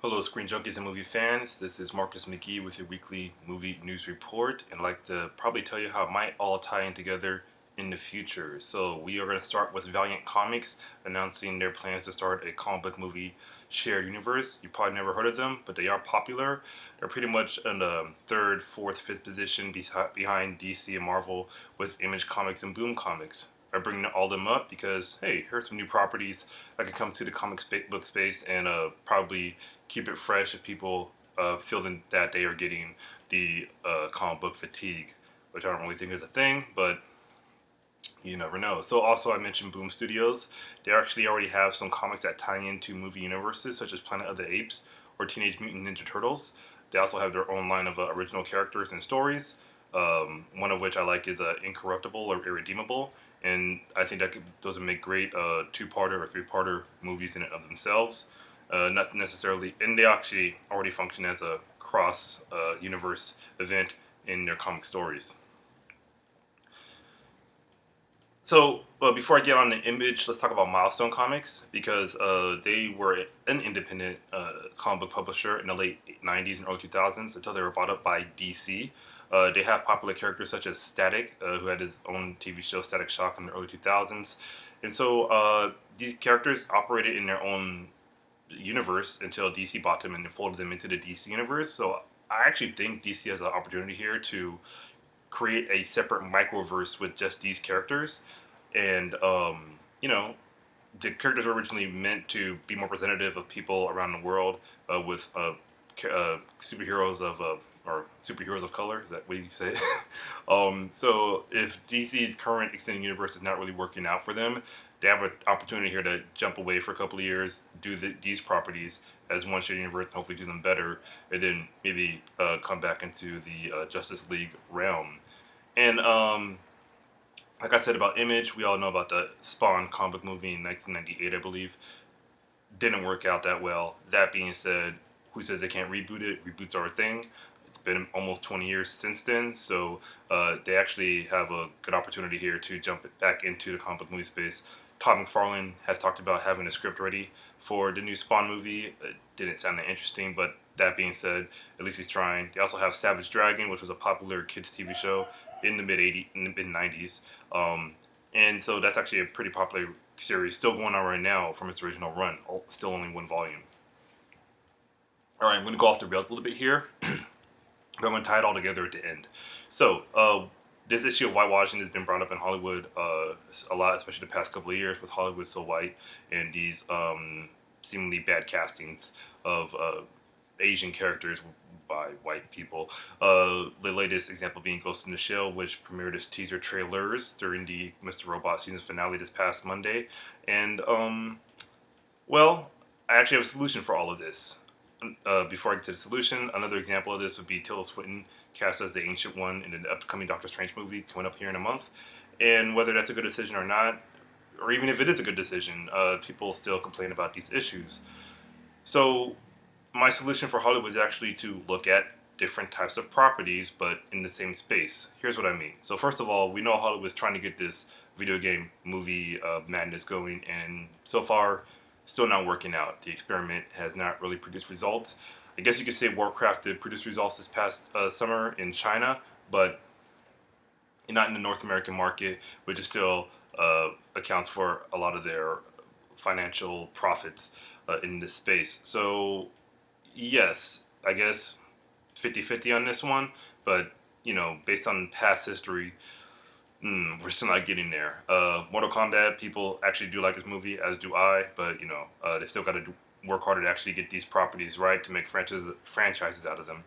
Hello, Screen Junkies and movie fans. This is Marcus McGhee with your weekly movie news report, and I'd like to probably tell you how it might all tie in together in the future. So, we are going to start with Valiant Comics announcing their plans to start a comic book movie shared universe. You probably never heard of them, but they are popular. They're pretty much in the third, fourth, fifth position behind DC and Marvel with Image Comics and Boom Comics. I bring all them up because, hey, here's some new properties that can come to the book space and probably keep it fresh if people feel that they are getting the comic book fatigue, which I don't really think is a thing, but you never know. So also I mentioned Boom Studios. They actually already have some comics that tie into movie universes such as Planet of the Apes or Teenage Mutant Ninja Turtles. They also have their own line of original characters and stories. One of which I like is Incorruptible or Irredeemable, and I think those would make great two-parter or three-parter movies in and of themselves. Not necessarily, and they actually already function as a cross universe event in their comic stories. So before I get on the Image, let's talk about Milestone Comics because they were an independent comic book publisher in the late '90s and early 2000s until they were bought up by DC. They have popular characters such as Static, who had his own TV show Static Shock in the early 2000s, and so these characters operated in their own universe until DC bought them and folded them into the DC universe. So I actually think DC has an opportunity here to create a separate microverse with just these characters. And, you know, the characters were originally meant to be more representative of people around the world with superheroes of or superheroes of color. Is that what you say? So if DC's current extended universe is not really working out for them, they have an opportunity here to jump away for a couple of years, do these properties as one shared universe, and hopefully do them better, and then maybe come back into the Justice League realm. And like I said about Image, we all know about the Spawn comic movie in 1998, I believe. Didn't work out that well. That being said, who says they can't reboot it? Reboots are a thing. It's been almost 20 years since then, so they actually have a good opportunity here to jump back into the comic book movie space. Todd McFarlane has talked about having a script ready for the new Spawn movie. It didn't sound that interesting, but that being said, at least he's trying. They also have Savage Dragon, which was a popular kids TV show in the mid 90s, and so that's actually a pretty popular series, still going on right now from its original run. Still only one volume. All right, I'm going to go off the rails a little bit here, but I'm going to tie it all together at the end. So this issue of whitewashing has been brought up in Hollywood a lot, especially the past couple of years with Hollywood So White and these seemingly bad castings of Asian characters by white people. The latest example being Ghost in the Shell, which premiered as teaser trailers during the Mr. Robot season finale this past Monday. And, well, I actually have a solution for all of this. Before I get to the solution, another example of this would be Tilda Swinton cast as the Ancient One in the upcoming Doctor Strange movie coming up here in a month. And whether that's a good decision or not, or even if it is a good decision, people still complain about these issues. So my solution for Hollywood is actually to look at different types of properties, but in the same space. Here's what I mean. So first of all, we know Hollywood is trying to get this video game movie madness going, and so far, still not working out. The experiment has not really produced results. I guess you could say Warcraft did produce results this past summer in China, but not in the North American market, which is still accounts for a lot of their financial profits in this space. So yes, I guess 50-50 on this one, but you know, based on past history, we're still not getting there. Mortal Kombat, people actually do like this movie, as do I, but you know, they still got to work harder to actually get these properties right to make franchises out of them.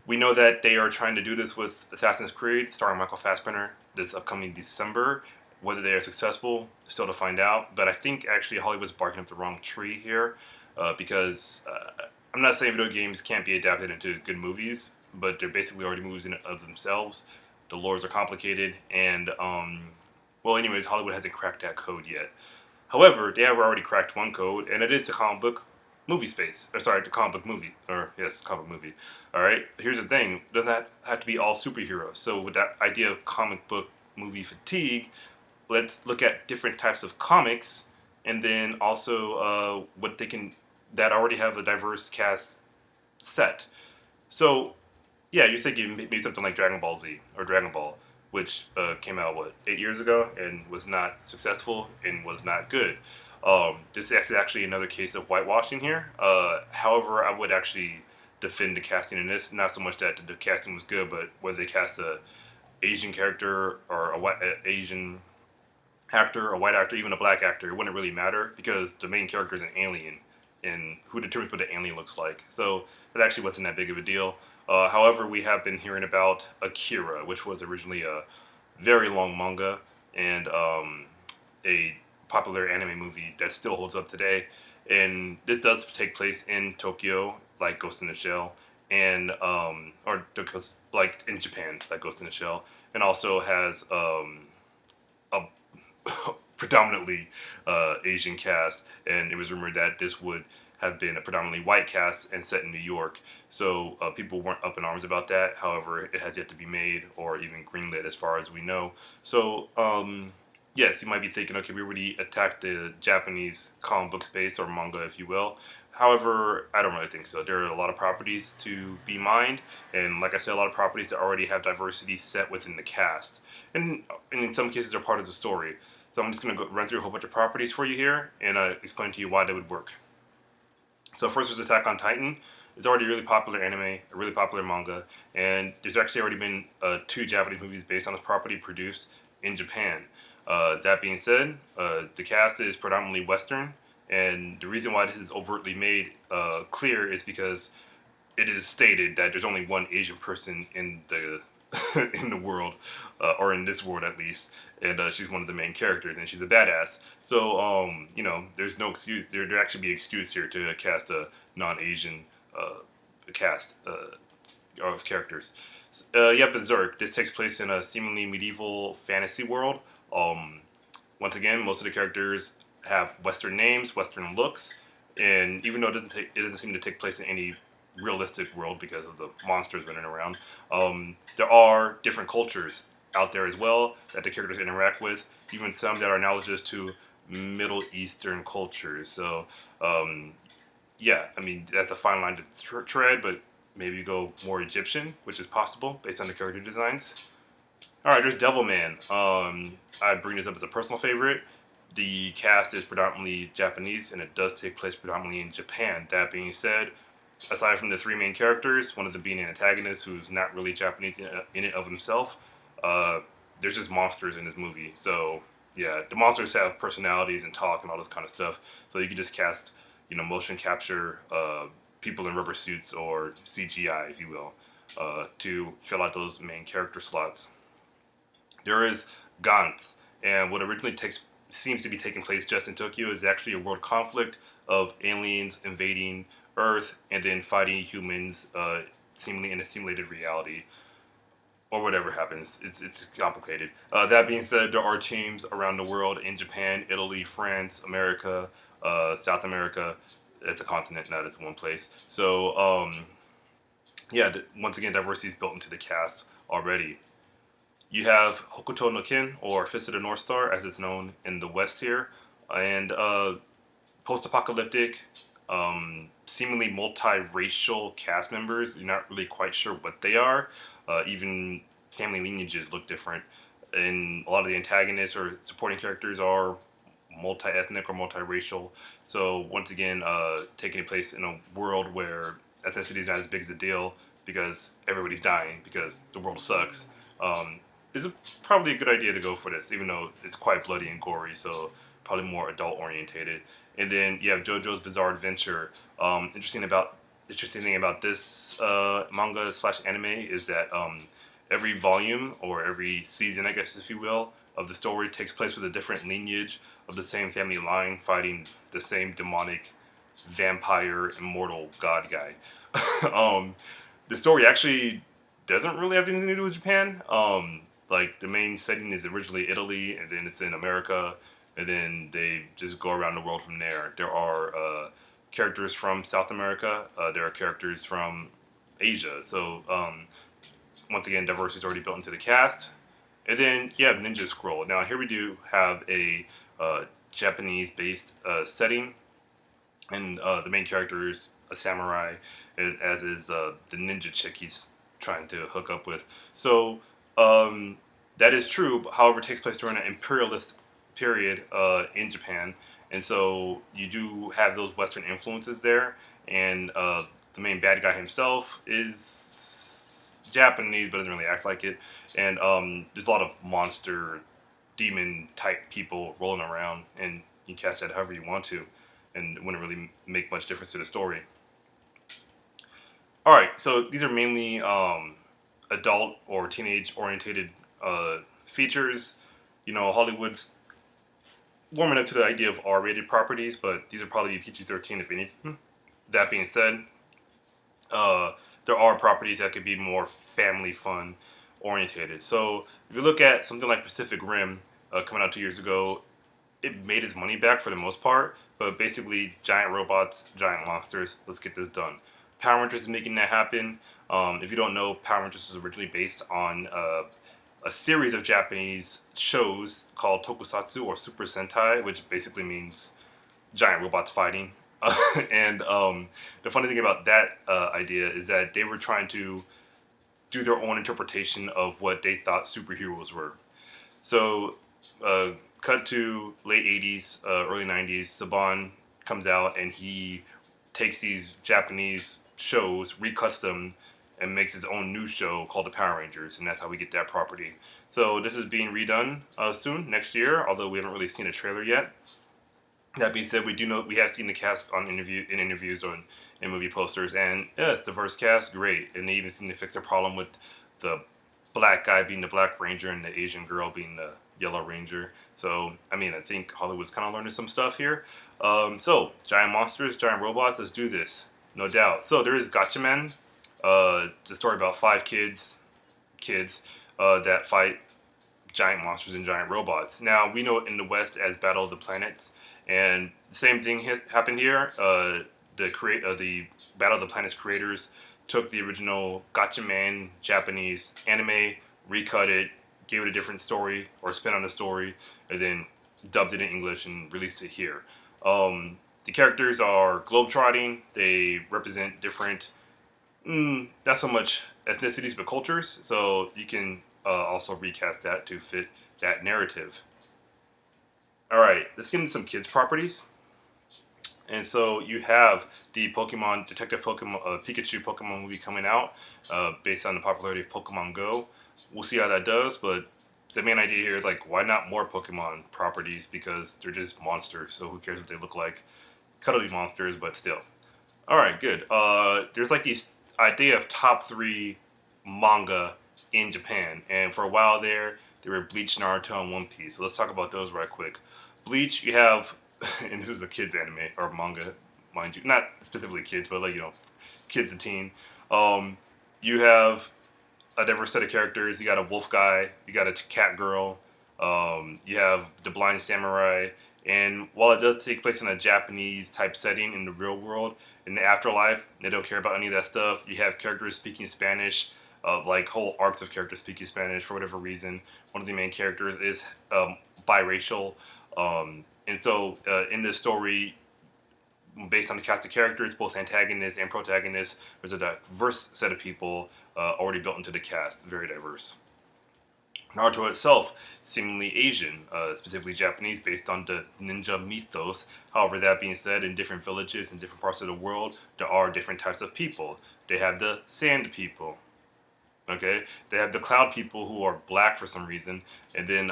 We know that they are trying to do this with Assassin's Creed, starring Michael Fassbender, this upcoming December. Whether they are successful, still to find out. But I think actually Hollywood's barking up the wrong tree here, because I'm not saying video games can't be adapted into good movies, but they're basically already movies in and of themselves. The lores are complicated, and well, anyways, Hollywood hasn't cracked that code yet. However, they have already cracked one code, and it is the comic book movie space. Or sorry, the comic book movie. Or yes, comic book movie. All right. Here's the thing: it doesn't have to be all superheroes. So with that idea of comic book movie fatigue, let's look at different types of comics, and then also what they can that already have a diverse cast set. So yeah, you're thinking maybe something like Dragon Ball Z or Dragon Ball, which came out what 8 years ago and was not successful and was not good. This is actually another case of whitewashing here. However, I would actually defend the casting in this. Not so much that the casting was good, but whether they cast a Asian character or a white Asian actor, a white actor, even a black actor, it wouldn't really matter because the main character is an alien, and who determines what the alien looks like. So that actually wasn't that big of a deal. However, we have been hearing about Akira, which was originally a very long manga and a popular anime movie that still holds up today. And this does take place in Tokyo, like Ghost in the Shell, and or like in Japan, like Ghost in the Shell, and also has a predominantly Asian cast, and it was rumored that this would have been a predominantly white cast and set in New York. So people weren't up in arms about that. However, it has yet to be made or even greenlit as far as we know. So yes, you might be thinking, okay, we already attacked the Japanese comic book space or manga, if you will. However, I don't really think so. There are a lot of properties to be mined, and like I said, a lot of properties that already have diversity set within the cast, and in some cases are part of the story. So I'm just going to run through a whole bunch of properties for you here and explain to you why they would work. So first there's Attack on Titan. It's already a really popular anime, a really popular manga, and there's actually already been 2 Japanese movies based on this property produced in Japan. That being said, the cast is predominantly Western, and the reason why this is overtly made clear is because it is stated that there's only one Asian person in the in the world, or in this world at least, and she's one of the main characters, and she's a badass. So, there's no excuse. There actually be excuse here to cast a non-Asian cast of characters. Yeah, Berserk. This takes place in a seemingly medieval fantasy world. Once again, most of the characters have Western names, Western looks, and even though it doesn't seem to take place in any realistic world because of the monsters running around, there are different cultures out there as well that the characters interact with, even some that are analogous to Middle Eastern cultures. So, yeah, I mean, that's a fine line to tread, but maybe go more Egyptian, which is possible based on the character designs. All right, there's Devilman. I bring this up as a personal favorite. The cast is predominantly Japanese, and it does take place predominantly in Japan. That being said, aside from the 3 main characters, one of them being an antagonist who's not really Japanese in it of himself, there's just monsters in this movie. So yeah, the monsters have personalities and talk and all this kind of stuff. So you can just cast, motion capture people in rubber suits or CGI, if you will, to fill out those main character slots. There is Gantz, and what originally seems to be taking place just in Tokyo is actually a world conflict of aliens invading Earth and then fighting humans, seemingly in a simulated reality, or whatever happens. It's complicated. That being said, there are teams around the world in Japan, Italy, France, America, South America. It's a continent, not it's one place. So yeah, once again, diversity is built into the cast already. You have Hokuto no Ken, or Fist of the North Star, as it's known in the West here, and post-apocalyptic, seemingly multiracial cast members. You're not really quite sure what they are. Even family lineages look different, and a lot of the antagonists or supporting characters are multi-ethnic or multiracial. So once again, taking place in a world where ethnicity is not as big as a deal because everybody's dying because the world sucks. Is probably a good idea to go for this, even though it's quite bloody and gory, so probably more adult orientated. And then you have JoJo's Bizarre Adventure. Interesting thing about this manga slash anime is that every volume or every season, I guess if you will, of the story takes place with a different lineage of the same family line, fighting the same demonic vampire immortal god guy. The story actually doesn't really have anything to do with Japan. Like the main setting is originally Italy, and then it's in America, and then they just go around the world from there. There are characters from South America. There are characters from Asia. So once again, diversity is already built into the cast. And then you have Ninja Scroll. Now here we do have a Japanese-based setting. and the main character is a samurai, as is the ninja chick he's trying to hook up with. So um, that is true. However, it takes place during an imperialist period in Japan, and so you do have those Western influences there. And the main bad guy himself is Japanese, but doesn't really act like it. And there's a lot of monster, demon type people rolling around, and you cast that however you want to, and it wouldn't really make much difference to the story. All right, so these are mainly adult or teenage orientated features. Hollywood's warming up to the idea of R-rated properties, but these are probably PG-13 if anything. That being said, uh, there are properties that could be more family fun orientated. So if you look at something like Pacific Rim, coming out 2 years ago, it made its money back for the most part, but basically giant robots, giant monsters. Let's get this done. Power Rangers is making that happen. If you don't know, Power Rangers was originally based on a series of Japanese shows called Tokusatsu or Super Sentai, which basically means giant robots fighting. And the funny thing about that idea is that they were trying to do their own interpretation of what they thought superheroes were. So, cut to late 80s, early 90s, Saban comes out and he takes these Japanese shows, recuts them, and makes his own new show called the Power Rangers, and that's how we get that property. So this is being redone soon, next year, although we haven't really seen a trailer yet. That being said, we do know we have seen the cast on interviews or in movie posters, and yeah, it's diverse cast, great. And they even seem to fix the problem with the black guy being the Black Ranger and the Asian girl being the Yellow Ranger. So I mean, I think Hollywood's kind of learning some stuff here. So giant monsters, giant robots, let's do this, no doubt. So there is Gatchaman, it's a story about five kids that fight giant monsters and giant robots. Now we know it in the West as Battle of the Planets, and the same thing happened here. The Battle of the Planets creators took the original Gatchaman Japanese anime, recut it, gave it a different story or spin on the story, and then dubbed it in English and released it here. The characters are globetrotting. They represent different, not so much ethnicities, but cultures. So you can also recast that to fit that narrative. All right, let's get into some kids properties. And so you have the Pokemon Detective Pokemon Pikachu Pokemon movie coming out, based on the popularity of Pokemon Go. We'll see how that does, but the main idea here is like, why not more Pokemon properties? Because they're just monsters, so who cares what they look like? Cuddly monsters, but still. All right, good. There's like this idea of top three manga in Japan, and for a while there, they were Bleach, Naruto, and One Piece. So let's talk about those right quick. Bleach, you have, and this is a kids anime or manga, mind you, not specifically kids, but like kids and teen. You have a diverse set of characters. You got a wolf guy, you got a cat girl, you have the blind samurai. And while it does take place in a Japanese type setting in the real world, in the afterlife, they don't care about any of that stuff. You have characters speaking Spanish, like whole arcs of characters speaking Spanish for whatever reason. One of the main characters is biracial. And so in this story, based on the cast of characters, both antagonists and protagonists, there's a diverse set of people already built into the cast, very diverse. Naruto itself, seemingly Asian, specifically Japanese, based on the ninja mythos. However, that being said, in different villages in different parts of the world, there are different types of people. They have the sand people, okay? They have the cloud people who are black for some reason, and then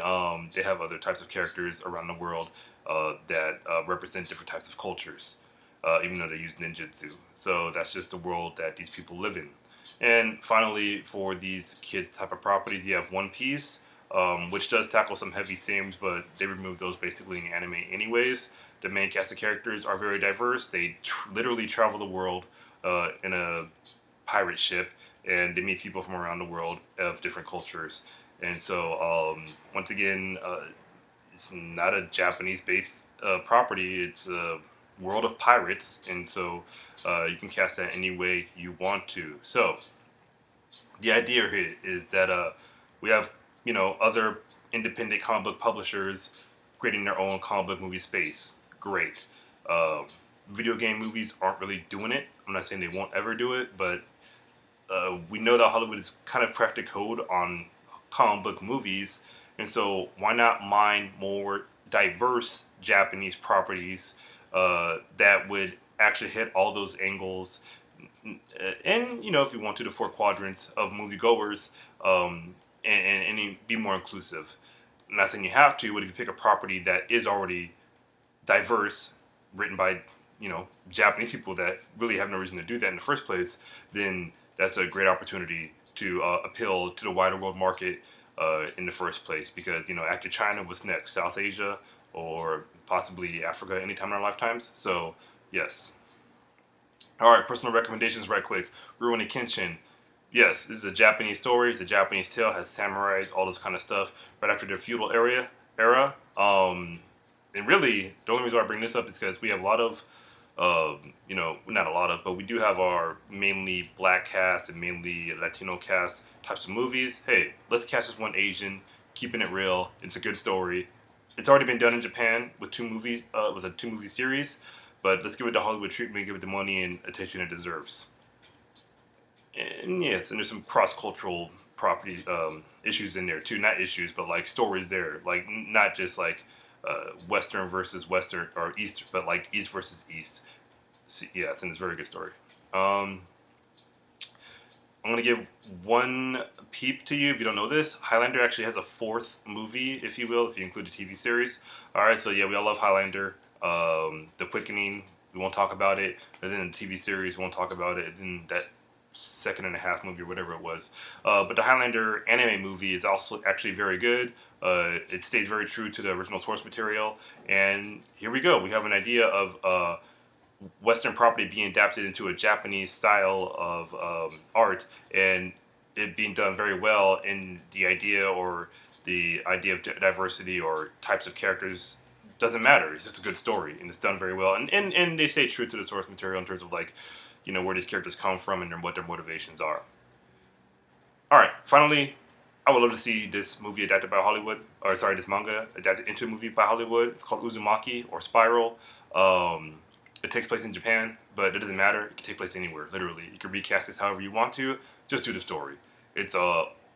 they have other types of characters around the world that represent different types of cultures, even though they use ninjutsu. So that's just the world that these people live in. And finally, for these kids type of properties, you have One Piece, which does tackle some heavy themes, but they remove those basically in anime anyways. The main cast of characters are very diverse. They literally travel the world in a pirate ship, and they meet people from around the world of different cultures. And so, once again, it's not a Japanese-based property. It's a world of pirates, and so you can cast that any way you want to. So the idea here is that we have other independent comic book publishers creating their own comic book movie space. Great. video game movies aren't really doing it. I'm not saying they won't ever do it, but we know that Hollywood is kind of cracked the code on comic book movies, and so why not mine more diverse Japanese properties that would actually hit all those angles, and if you want to, the four quadrants of moviegoers, and be more inclusive. Not saying you have to, but if you pick a property that is already diverse, written by Japanese people that really have no reason to do that in the first place, then that's a great opportunity to appeal to the wider world market in the first place. Because after China, what's next? South Asia or possibly Africa anytime in our lifetimes. So yes. All right, personal recommendations, right quick. Rurouni Kenshin. Yes, this is a Japanese story. It's a Japanese tale. Has samurais, all this kind of stuff. Right after the feudal era. And really, the only reason why I bring this up is because we have a lot of, not a lot of, but we do have our mainly black cast and mainly Latino cast types of movies. Hey, let's cast this one Asian, keeping it real. It's a good story. It's already been done in Japan with two movies, with a 2-movie series, but let's give it the Hollywood treatment, give it the money and attention it deserves. And yes, and there's some cross-cultural property issues in there too. Not issues, but like stories there. Like not just like Western versus Western or East, but like East versus East. Yes, and it's a very good story. I'm gonna give one peep to you if you don't know this. Highlander actually has a 4th movie, if you will, if you include the TV series. All right, so yeah, we all love Highlander. The Quickening, we won't talk about it. And then the TV series, we won't talk about it. And then that 2.5 movie or whatever it was. But the Highlander anime movie is also actually very good. It stays very true to the original source material. And here we go. We have an idea of Western property being adapted into a Japanese style of art, and it being done very well. In the idea of diversity or types of characters doesn't matter. It's just a good story, and it's done very well. And they stay true to the source material in terms of like, where these characters come from and what their motivations are. All right, finally, I would love to see this movie adapted by Hollywood, or sorry, this manga adapted into a movie by Hollywood. It's called Uzumaki or Spiral. It takes place in Japan, but it doesn't matter. It can take place anywhere, literally. You can recast this however you want to. Just do the story. It's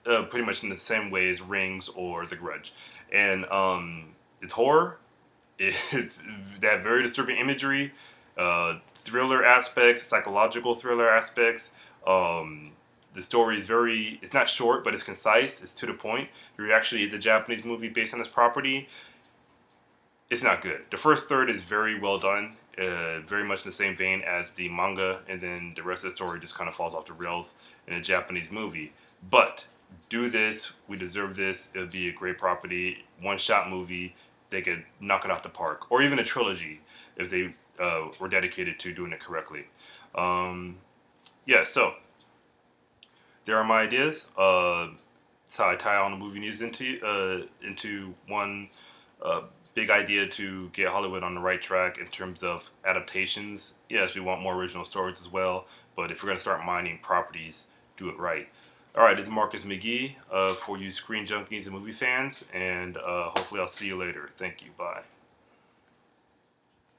pretty much in the same way as Rings or The Grudge. And it's horror. It's that very disturbing imagery, thriller aspects, psychological thriller aspects. The story is it's not short, but it's concise. It's to the point. It actually is a Japanese movie based on this property. It's not good. The first third is very well done, very much in the same vein as the manga, and then the rest of the story just kind of falls off the rails in a Japanese movie. But do this. We deserve this. It would be a great property. One-shot movie. They could knock it out the park. Or even a trilogy if they were dedicated to doing it correctly. So there are my ideas. That's how I tie all the movie news into one big idea to get Hollywood on the right track in terms of adaptations. Yes, we want more original stories as well, but if we're going to start mining properties, do it right. All right, this is Marcus McGhee for you screen junkies and movie fans, and hopefully I'll see you later. Thank you. Bye.